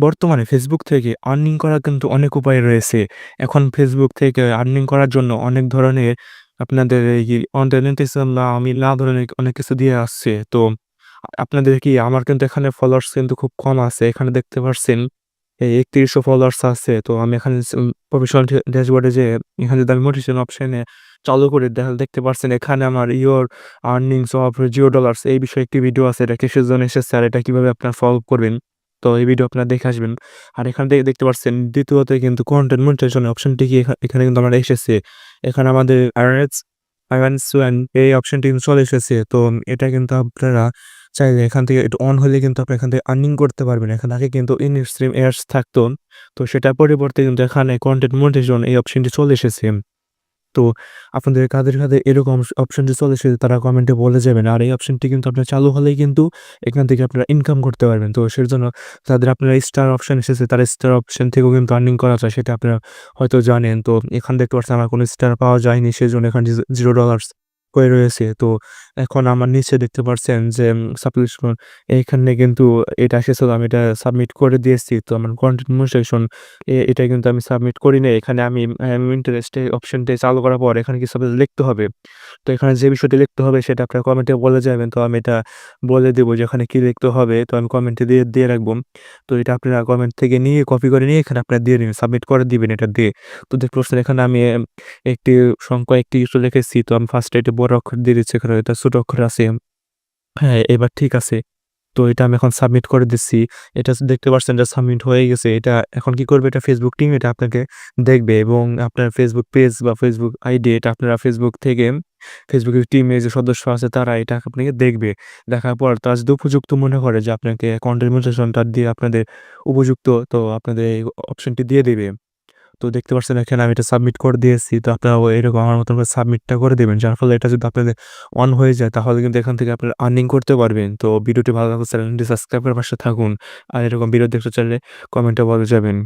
বর্তমানে Facebook থেকে earning করার কিন্তু অনেক উপায় রয়েছে। এখন Facebook থেকে আর্নিং করার জন্য অনেক ধরনের আপনাদের এই মনিটাইজেশন না ধরনের অনেক কিছু দিয়ে আসছে। তো আপনাদের কি আমার কিন্তু এখানে ফলোয়ার্স কিন্তু খুব কম আছে। এখানে দেখতে পারছেন ৩১০০ ফলোয়ার্স আছে। তো আমি এখানে প্রফেশনাল ড্যাশবোর্ডে যেয়ে এখানে যদি আমি মোটিভেশন অপশনে চালু করে দেখতে পারছেন এখানে আমার ইওর আর্নিংস অফ $0 এই বিষয়ে একটি ভিডিও আছে। এটা কিসের জন্য এসেছে আর এটা কিভাবে আপনারা সলভ করবেন। তো এই ভিডিও আপনারা দেখে আসবেন। আর এখান থেকে দেখতে পারছেন দ্বিতীয়ত কিন্তু কনটেন্ট মনিটাইজেশন অপশনটি কি এখানে কিন্তু আমার এসেছে। এখানে আমাদের আরএনস এই অপশনটি কিন্তু চলে এসেছে। তো এটা কিন্তু আপনারা চাইলে এখান থেকে এটা অন হলে কিন্তু আপনি এখান থেকে আর্নিং করতে পারবেন। এখানে আগে কিন্তু ইন স্ট্রিম এয়ার্স থাকতো। তো সেটার পরিবর্তে কিন্তু এখানে কনটেন্ট মনিটাইজেশন এই অপশনটি চলে এসেছে। তো আপনাদের কাদের এরকম অপশনটি চলে এসেছে তারা কমেন্টে বলে যাবেন। আর এই অপশনটি কিন্তু আপনার চালু হলেই কিন্তু এখান থেকে আপনারা ইনকাম করতে পারবেন। তো সেজন্য যাদের আপনারা স্টার অপশন এসেছে তারা স্টার অপশন থেকেও কিন্তু আর্নিং করা যায় সেটা আপনারা হয়তো জানেন। তো এখানে দেখতে পাচ্ছেন আমার কোনো স্টার পাওয়া যায়নি সেজন্য এখানে $0 হয়ে রয়েছে। তো এখন আমার নিচে দেখতে পাচ্ছেন যে সাবস্ক্রিপশন এইখানে কিন্তু এটা এসেছিল আমি এটা সাবমিট করে দিয়েছি। তো আমার কনটেন্ট মনিটাইজেশন এটা কিন্তু আমি সাবমিট করি নাই। এখানে আমি ইন্টারেস্ট এই অপশনটি চালু করার পর এখানে কিছু লিখতে হবে। তো এখানে যে বিষয়টি লিখতে হবে সেটা আপনারা কমেন্টে বলে যাবেন। তো আমি এটা বলে দেব যে এখানে কি লিখতে হবে। তো আমি কমেন্টে দিয়ে রাখবো। তো এটা আপনারা কমেন্ট থেকে নিয়ে কপি করে নিয়ে এখানে আপনারা দিয়ে দিবেন। সাবমিট করে দিবেন এটা দিয়ে। তো দেখতে পাচ্ছেন এখানে আমি একটি সংখ্যা একটি কিছু লিখেছি। তো আমি ফার্স্টে এটা বড় অক্ষর দিয়ে দিচ্ছি। এখানে এটা ছোট অক্ষর আছে। হ্যাঁ, এবার ঠিক আছে। তো এটা আমি এখন সাবমিট করে দিচ্ছি। এটা দেখতে পাচ্ছেন যে সাবমিট হয়ে গেছে। এটা এখন কি করবে এটা Facebook টিম এটা আপনাকে দেখবে এবং আপনার Facebook পেজ বা Facebook আইডি এটা আপনারা Facebook থেকে Facebook এর টিমে যে সদস্য আছে তারা এটা আপনাকে দেখবে। দেখার পর তারা যদি উপযুক্ত মনে করে যে আপনাকে কন্টেন্ট মনিটাইজেশনটা দিয়ে আপনাদের উপযুক্ত তো আপনাদের এই অপশনটি দিয়ে দিবে। তো দেখতে পাচ্ছেন এখানে আমি এটা সাবমিট করে দিয়েছি। তো আপনারাও এরকম আমার মতন করে সাবমিটটা করে দিবেন। যার ফলে এটা যদি আপনাদের অন হয়ে যায় তাহলে কিন্তু এখান থেকে আপনারা আর্নিং করতে পারবেন। তো ভিডিওটি ভালো লাগলে চ্যানেলটি সাবস্ক্রাইব করে পাশে থাকুন। আর এরকম ভিডিও দেখতে চাইলে কমেন্টে বলে যাবেন।